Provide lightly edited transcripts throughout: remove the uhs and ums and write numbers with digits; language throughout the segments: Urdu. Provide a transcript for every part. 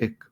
1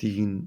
3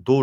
2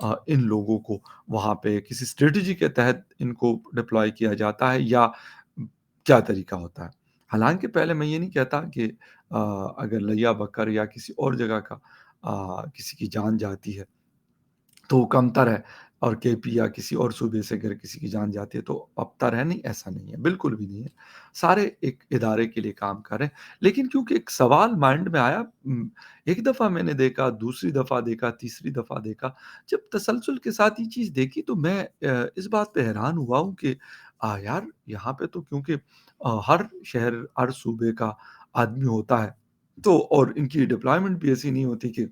ان لوگوں کو وہاں پہ کسی اسٹریٹجی کے تحت ان کو ڈپلوائے کیا جاتا ہے یا کیا طریقہ ہوتا ہے؟ حالانکہ پہلے میں یہ نہیں کہتا کہ اگر لیا بکر یا کسی اور جگہ کا کسی کی جان جاتی ہے تو وہ کمتر ہے، اور کے پی یا کسی اور صوبے سے اگر کسی کی جان جاتی ہے تو ابتر ہے، نہیں ایسا نہیں ہے، بالکل بھی نہیں ہے۔ سارے ایک ادارے کے لیے کام کر رہے ہیں، لیکن کیونکہ ایک سوال مائنڈ میں آیا، ایک دفعہ میں نے دیکھا، دوسری دفعہ دیکھا، تیسری دفعہ دیکھا، جب تسلسل کے ساتھ یہ چیز دیکھی تو میں اس بات پہ حیران ہوا ہوں کہ یار یہاں پہ تو کیونکہ ہر شہر، ہر صوبے کا آدمی ہوتا ہے، تو اور ان کی ڈپلائمنٹ بھی ایسی نہیں ہوتی کہ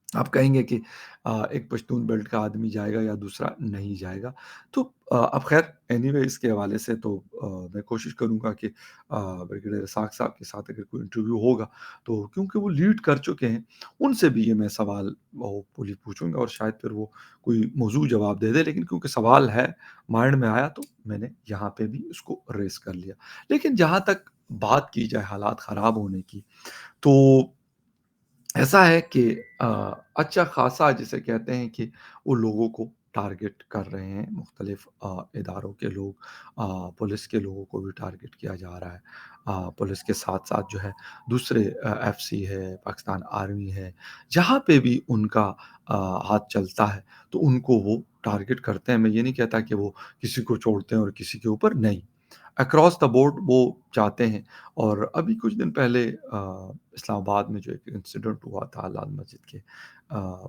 آپ کہیں گے کہ ایک پشتون بیلٹ کا آدمی جائے گا یا دوسرا نہیں جائے گا۔ تو اب خیر اینی وے اس کے حوالے سے تو میں کوشش کروں گا کہ بریگیڈیئر اسحاق صاحب کے ساتھ اگر کوئی انٹرویو ہوگا تو کیونکہ وہ لیڈ کر چکے ہیں، ان سے بھی یہ میں سوال وہ پولی پوچھوں گا اور شاید پھر وہ کوئی موزوں جواب دے دے، لیکن کیونکہ سوال ہے، مائنڈ میں آیا تو میں نے یہاں پہ بھی اس کو ریز کر لیا۔ لیکن جہاں تک بات کی جائے حالات خراب ہونے کی، تو ایسا ہے کہ اچھا خاصا جسے کہتے ہیں کہ وہ لوگوں کو ٹارگٹ کر رہے ہیں، مختلف اداروں کے لوگ، پولیس کے لوگوں کو بھی ٹارگٹ کیا جا رہا ہے۔ پولیس کے ساتھ ساتھ جو ہے دوسرے ایف سی ہے، پاکستان آرمی ہے، جہاں پہ بھی ان کا ہاتھ چلتا ہے تو ان کو وہ ٹارگٹ کرتے ہیں۔ میں یہ نہیں کہتا کہ وہ کسی کو چھوڑتے ہیں اور کسی کے اوپر نہیں، اکراس دا بورڈ وہ چاہتے ہیں۔ اور ابھی کچھ دن پہلے اسلام آباد میں جو ایک انسیڈنٹ ہوا تھا لال مسجد کے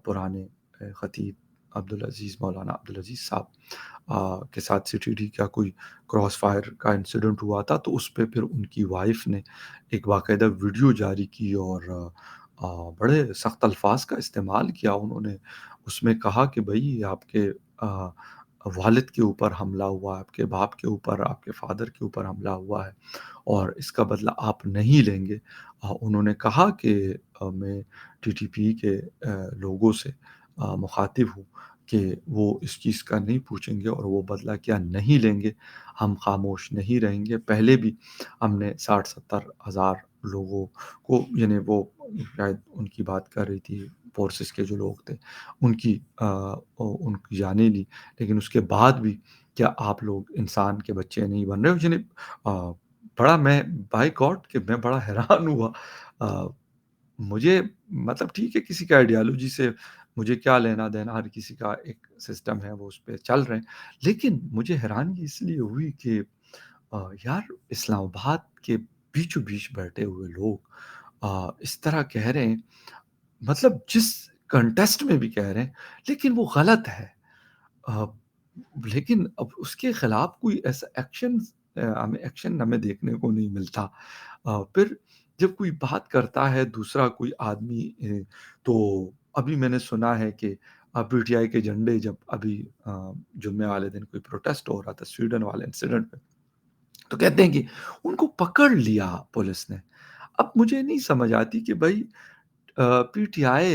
پرانے خطیب عبدالعزیز، مولانا عبدالعزیز صاحب کے ساتھ سی ٹی ڈی کا کوئی کراس فائر کا انسیڈنٹ ہوا تھا، تو اس پہ پھر ان کی وائف نے ایک باقاعدہ ویڈیو جاری کی اور بڑے سخت الفاظ کا استعمال کیا۔ انہوں نے اس میں کہا کہ بھائی آپ کے والد کے اوپر حملہ ہوا، آپ کے باپ کے اوپر، آپ کے فادر کے اوپر حملہ ہوا ہے اور اس کا بدلہ آپ نہیں لیں گے۔ انہوں نے کہا کہ میں ٹی ٹی پی کے لوگوں سے مخاطب ہوں کہ وہ اس چیز کا نہیں پوچھیں گے اور وہ بدلہ کیا نہیں لیں گے، ہم خاموش نہیں رہیں گے۔ پہلے بھی ہم نے 60-70 ہزار لوگوں کو، یعنی وہ شاید ان کی بات کر رہی تھی فورسز کے جو لوگ تھے، ان کی جانیں لی، لیکن اس کے بعد بھی کیا آپ لوگ انسان کے بچے نہیں بن رہے ہو؟ یعنی بڑا میں بائی گاڈ کہ میں بڑا حیران ہوا۔ آ، مجھے مطلب ٹھیک ہے کسی کا آئیڈیالوجی سے مجھے کیا لینا دینا، ہر کسی کا ایک سسٹم ہے، وہ اس پہ چل رہے ہیں، لیکن مجھے حیرانگی اس لیے ہوئی کہ یار اسلام آباد کے بیچوں بیچ بیٹھے ہوئے لوگ اس طرح کہہ رہے ہیں، مطلب جس کنٹیسٹ میں بھی کہہ رہے ہیں، لیکن وہ غلط ہے۔ آ، لیکن اب اس کے خلاف کوئی ایسا ایکشن، ہمیں دیکھنے کو نہیں ملتا۔ پھر جب کوئی بات کرتا ہے دوسرا کوئی آدمی، تو ابھی میں نے سنا ہے کہ پی ٹی آئی کے جھنڈے جب ابھی جمعے والے دن کوئی پروٹیسٹ ہو رہا تھا سویڈن والے انسیڈنٹ پہ، تو کہتے ہیں کہ ان کو پکڑ لیا پولیس نے۔ اب مجھے نہیں سمجھ آتی کہ بھائی پی ٹی آئی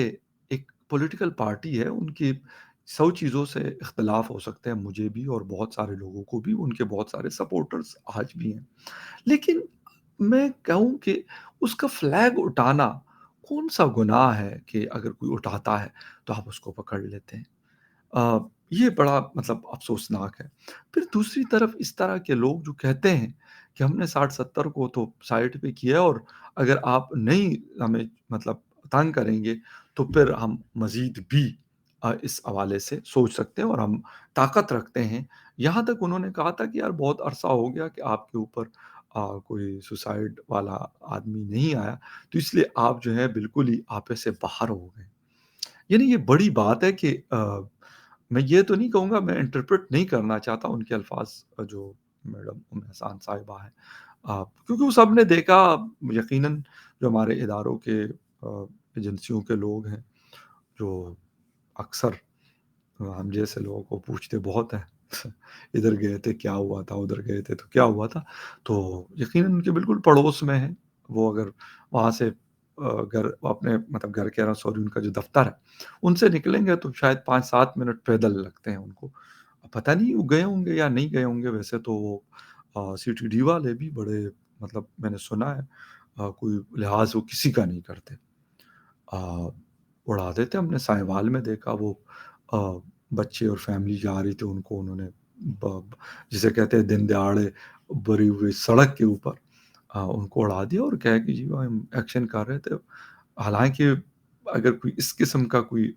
ایک پولیٹیکل پارٹی ہے، ان کی 100 چیزوں سے اختلاف ہو سکتے ہیں، مجھے بھی اور بہت سارے لوگوں کو بھی، ان کے بہت سارے سپورٹرز آج بھی ہیں، لیکن میں کہوں کہ اس کا فلیگ اٹھانا کون سا گناہ ہے کہ اگر کوئی اٹھاتا ہے تو آپ اس کو پکڑ لیتے ہیں؟ یہ بڑا مطلب افسوسناک ہے۔ پھر دوسری طرف اس طرح کے لوگ جو کہتے ہیں کہ ہم نے 60-70 کو تو سائڈ پہ کیا ہے، اور اگر آپ نہیں ہمیں مطلب تنگ کریں گے تو پھر ہم مزید بھی اس حوالے سے سوچ سکتے ہیں اور ہم طاقت رکھتے ہیں۔ یہاں تک انہوں نے کہا تھا کہ یار بہت عرصہ ہو گیا کہ آپ کے اوپر کوئی سوسائڈ والا آدمی نہیں آیا، تو اس لیے آپ جو ہے بالکل ہی آپے سے باہر ہو گئے۔ یعنی یہ بڑی بات ہے کہ میں یہ تو نہیں کہوں گا، میں انٹرپریٹ نہیں کرنا چاہتا ان کے الفاظ جو میڈم ام احسان صاحبہ ہیں، کیونکہ وہ سب نے دیکھا یقیناً، جو ہمارے اداروں کے ایجنسیوں کے لوگ ہیں، جو اکثر ہم جیسے لوگوں کو پوچھتے بہت ہیں ادھر گئے تھے کیا ہوا تھا، ادھر گئے تھے تو کیا ہوا تھا، تو یقیناً ان کے بالکل پڑوس میں ہیں وہ، اگر وہاں سے گھر اپنے مطلب گھر کہہ رہا ہوں سوری، ان کا جو دفتر ہے ان سے نکلیں گے تو شاید 5-7 منٹ پیدل لگتے ہیں ان کو۔ اب پتہ نہیں وہ گئے ہوں گے یا نہیں گئے ہوں گے، ویسے تو وہ سی ٹی ڈی والے بھی بڑے مطلب میں نے سنا ہے کوئی لحاظ وہ کسی کا نہیں کرتے، اڑا دیتے۔ ہم نے سائیوال میں دیکھا وہ آ، بچے اور فیملی جا رہی تھی، ان کو انہوں نے ب ب جسے کہتے ہیں دن دہاڑے بری ہوئی سڑک کے اوپر ان کو اڑا دیا اور کہا کہ جی ہم ایکشن کر رہے تھے۔ حالانکہ اگر کوئی اس قسم کا کوئی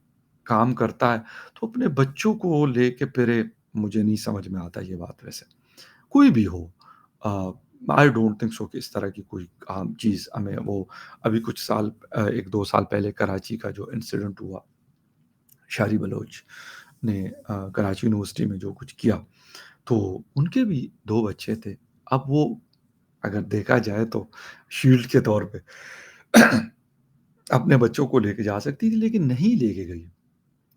کام کرتا ہے تو اپنے بچوں کو لے کے پھرے، مجھے نہیں سمجھ میں آتا یہ بات ویسے۔ کوئی بھی ہو، آئی ڈونٹ تھنک سو کہ اس طرح کی کوئی عام چیز ہمیں وہ ابھی کچھ سال 1-2 سال پہلے کراچی کا جو انسیڈنٹ ہوا، شاری بلوچ نے کراچی یونیورسٹی میں جو کچھ کیا، تو ان کے بھی 2 بچے تھے۔ اب وہ اگر دیکھا جائے تو شیلڈ کے طور پہ اپنے بچوں کو لے کے جا سکتی تھی، لیکن نہیں لے کے گئی۔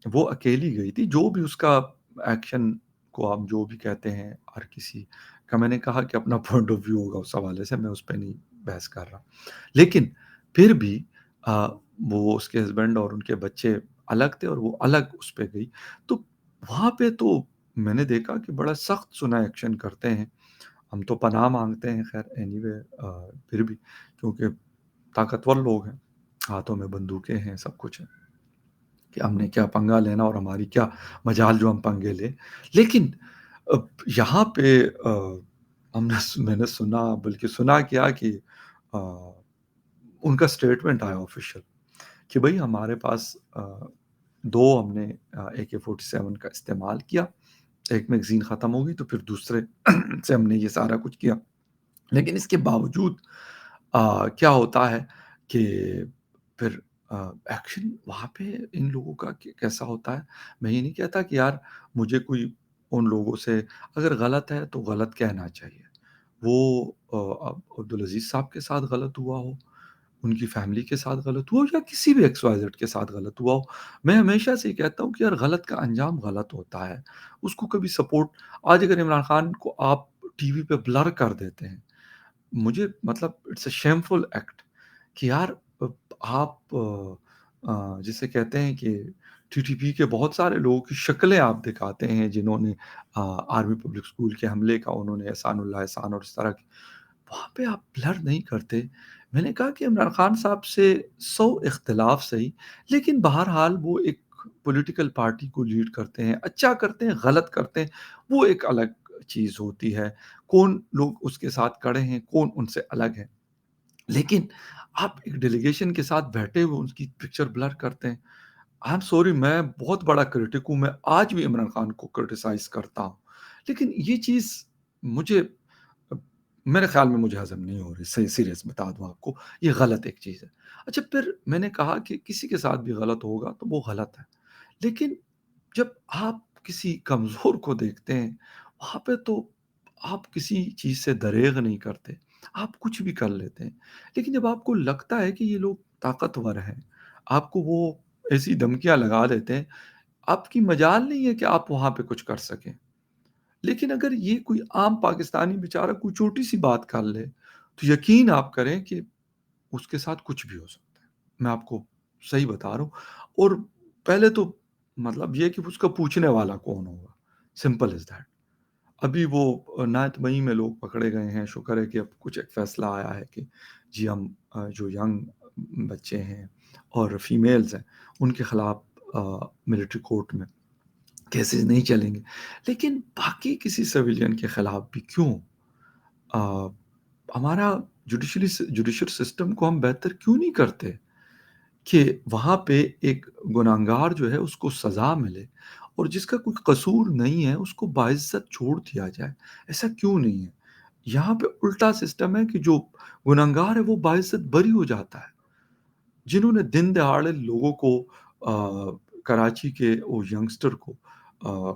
وہ اکیلی گئی تھی، جو بھی اس کا ایکشن کو آپ جو بھی کہتے ہیں، ہر کسی کا میں نے کہا کہ اپنا پوائنٹ آف ویو ہوگا اس حوالے سے، میں اس پہ نہیں بحث کر رہا۔ لیکن پھر بھی آ، وہ اس کے ہسبینڈ اور ان کے بچے الگ تھے اور وہ الگ اس پہ گئی۔ تو وہاں پہ تو میں نے دیکھا کہ بڑا سخت سنا ایکشن کرتے ہیں۔ ہم تو پناہ مانگتے ہیں خیر اینی وے، پھر بھی کیونکہ طاقتور لوگ ہیں، ہاتھوں میں بندوقیں ہیں، سب کچھ ہے، کہ ہم نے کیا پنگا لینا اور ہماری کیا مجال جو ہم پنگے لیں۔ لیکن یہاں پہ میں نے سنا، بلکہ سنا کیا کہ آ، ان کا اسٹیٹمنٹ آیا آفیشیل کہ بھئی ہمارے پاس 2 ہم نے AK-47 کا استعمال کیا، ایک میگزین ختم ہو گئی تو پھر دوسرے سے ہم نے یہ سارا کچھ کیا۔ لیکن اس کے باوجود کیا ہوتا ہے کہ پھر ایکشن وہاں پہ ان لوگوں کا کیسا ہوتا ہے، میں یہ نہیں کہتا کہ یار مجھے کوئی ان لوگوں سے اگر غلط ہے تو غلط کہنا چاہیے۔ وہ اب عبدالعزیز صاحب کے ساتھ غلط ہوا ہو، ان کی فیملی کے ساتھ غلط ہوا ہو یا کسی بھی ایکس وائی زیڈ کے ساتھ غلط ہوا ہو، میں ہمیشہ سے یہ کہتا ہوں کہ یار غلط کا انجام غلط ہوتا ہے، اس کو کبھی سپورٹ آج اگر عمران خان کو آپ ٹی وی پہ بلر کر دیتے ہیں، مجھے مطلب اٹس اے شیمفل ایکٹ کہ یار آپ جسے کہتے ہیں کہ ٹی ٹی پی کے بہت سارے لوگوں کی شکلیں آپ دکھاتے ہیں جنہوں نے آرمی پبلک اسکول کے حملے کا انہوں نے احسان اللہ احسان اور اس طرح کی، وہاں پہ آپ بلر نہیں کرتے۔ میں نے کہا کہ عمران خان صاحب سے 100 اختلاف صحیح، لیکن بہرحال وہ ایک پولیٹیکل پارٹی کو لیڈ کرتے ہیں، اچھا کرتے ہیں، غلط کرتے ہیں، وہ ایک الگ چیز ہوتی ہے۔ کون لوگ اس کے ساتھ کڑے ہیں، کون ان سے الگ ہے۔ لیکن آپ ایک ڈیلیگیشن کے ساتھ بیٹھے ہوئے ان کی پکچر بلر کرتے ہیں۔ آئی ایم سوری، میں بہت بڑا کرٹک ہوں، میں آج بھی عمران خان کو کرٹیسائز کرتا ہوں، لیکن یہ چیز مجھے میرے خیال میں مجھے ہضم نہیں ہو رہی، صحیح سیریس بتا دوں آپ کو، یہ غلط ایک چیز ہے۔ اچھا پھر میں نے کہا کہ کسی کے ساتھ بھی غلط ہوگا تو وہ غلط ہے، لیکن جب آپ کسی کمزور کو دیکھتے ہیں، وہاں پہ تو آپ کسی چیز سے دریغ نہیں کرتے، آپ کچھ بھی کر لیتے ہیں۔ لیکن جب آپ کو لگتا ہے کہ یہ لوگ طاقتور ہیں، آپ کو وہ ایسی دھمکیاں لگا دیتے ہیں، آپ کی مجال نہیں ہے کہ آپ وہاں پہ کچھ کر سکیں۔ لیکن اگر یہ کوئی عام پاکستانی بیچارہ کوئی چھوٹی سی بات کر لے، تو یقین آپ کریں کہ اس کے ساتھ کچھ بھی ہو سکتا ہے۔ میں آپ کو صحیح بتا رہا ہوں، اور پہلے تو مطلب یہ کہ اس کا پوچھنے والا کون ہوگا؟ Simple is that. ابھی وہ 9 مئی میں لوگ پکڑے گئے ہیں، شکر ہے کہ اب کچھ ایک فیصلہ آیا ہے کہ جی ہم جو ینگ بچے ہیں اور فیمیلز ہیں، ان کے خلاف ملٹری کورٹ میں کیسز نہیں چلیں گے، لیکن باقی کسی سویلین کے خلاف بھی کیوں؟ آ، ہمارا جوڈیشل سسٹم کو ہم بہتر کیوں نہیں کرتے کہ وہاں پہ ایک گناہگار جو ہے اس کو سزا ملے اور جس کا کوئی قصور نہیں ہے اس کو باعزت چھوڑ دیا جائے؟ ایسا کیوں نہیں ہے؟ یہاں پہ الٹا سسٹم ہے کہ جو گناہگار ہے وہ باعزت بری ہو جاتا ہے۔ جنہوں نے دن دہاڑے لوگوں کو کراچی کے وہ ینگسٹر کو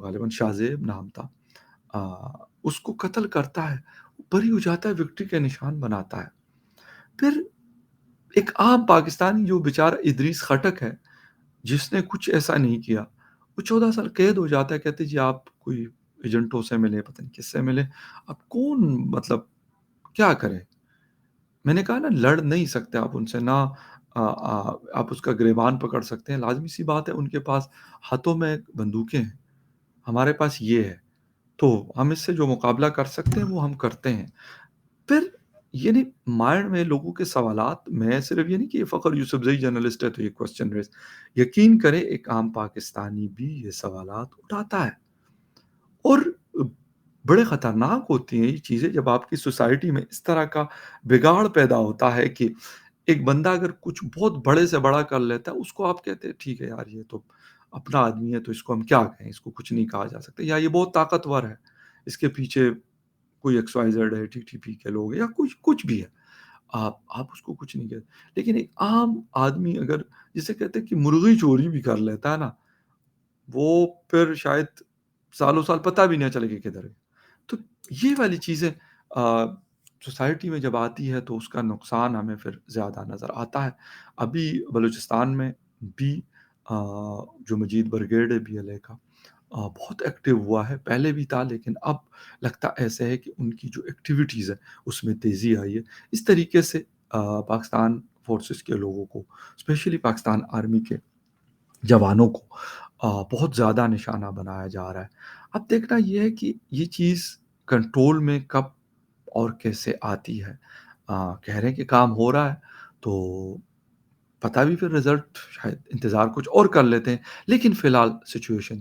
غالباً شاہ زیب نام تھا، آ، اس کو قتل کرتا ہے، وہ بری ہو جاتا ہے، وکٹری کا نشان بناتا ہے۔ پھر ایک عام پاکستانی جو بیچارہ ادریس خٹک ہے، جس نے کچھ ایسا نہیں کیا، وہ 14 سال قید ہو جاتا ہے، کہتے جی آپ کوئی ایجنٹوں سے ملے، پتہ نہیں کس سے ملے۔ اب کون مطلب کیا کرے؟ میں نے کہا نا لڑ نہیں سکتے آپ ان سے، نہ آپ اس کا گریبان پکڑ سکتے ہیں، لازمی سی بات ہے ان کے پاس ہاتھوں میں بندوقیں ہیں، ہمارے پاس یہ ہے، تو ہم اس سے جو مقابلہ کر سکتے ہیں وہ ہم کرتے ہیں۔ پھر یعنی مائنڈ میں لوگوں کے سوالات میں صرف یہ نہیں کہ یہ فخر یوسفزئی جرنلسٹ ہے تو یہ کوسچن ریز، یقین کریں ایک عام پاکستانی بھی یہ سوالات اٹھاتا ہے، اور بڑے خطرناک ہوتی ہیں یہ چیزیں جب آپ کی سوسائٹی میں اس طرح کا بگاڑ پیدا ہوتا ہے کہ ایک بندہ اگر کچھ بہت بڑے سے بڑا کر لیتا ہے اس کو آپ کہتے ہیں ٹھیک ہے یار یہ تو اپنا آدمی ہے تو اس کو ہم کیا کہیں، اس کو کچھ نہیں کہا جا سکتا، یا یہ بہت طاقتور ہے، اس کے پیچھے کوئی ایکس وائی زیڈ ہے، ٹی ٹی پی کے لوگ ہیں، یا کچھ بھی ہے، آپ اس کو کچھ نہیں کہتے۔ لیکن ایک عام آدمی اگر جسے کہتے ہیں کہ مرغی چوری بھی کر لیتا ہے نا، وہ پھر شاید سالوں سال پتہ بھی نہ چلے کہ کدھر ہے۔ تو یہ والی چیزیں سوسائٹی میں جب آتی ہے تو اس کا نقصان ہمیں پھر زیادہ نظر آتا ہے۔ ابھی بلوچستان میں بھی آ، جو مجید بریگیڈ ہے بی ایل اے کا بہت ایکٹیو ہوا ہے، پہلے بھی تھا لیکن اب لگتا ایسے ہے کہ ان کی جو ایکٹیویٹیز ہے اس میں تیزی آئی ہے۔ اس طریقے سے پاکستان فورسز کے لوگوں کو، اسپیشلی پاکستان آرمی کے جوانوں کو بہت زیادہ نشانہ بنایا جا رہا ہے۔ اب دیکھنا یہ ہے کہ یہ چیز کنٹرول میں کب اور کیسے آتی ہے۔ کہہ رہے ہیں کہ کام ہو رہا ہے تو پتہ بھی پھر رزلٹ شاید انتظار کچھ اور کر لیتے ہیں، لیکن فی الحال سچویشن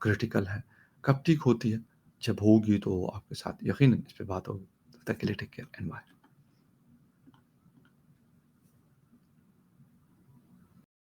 کرٹیکل ہے۔ کب ٹھیک ہوتی ہے؟ جب ہوگی تو آپ کے ساتھ یقیناً اس پہ بات ہوگی۔ تب تک کے لیے ٹیک کیئر اینڈ بائے۔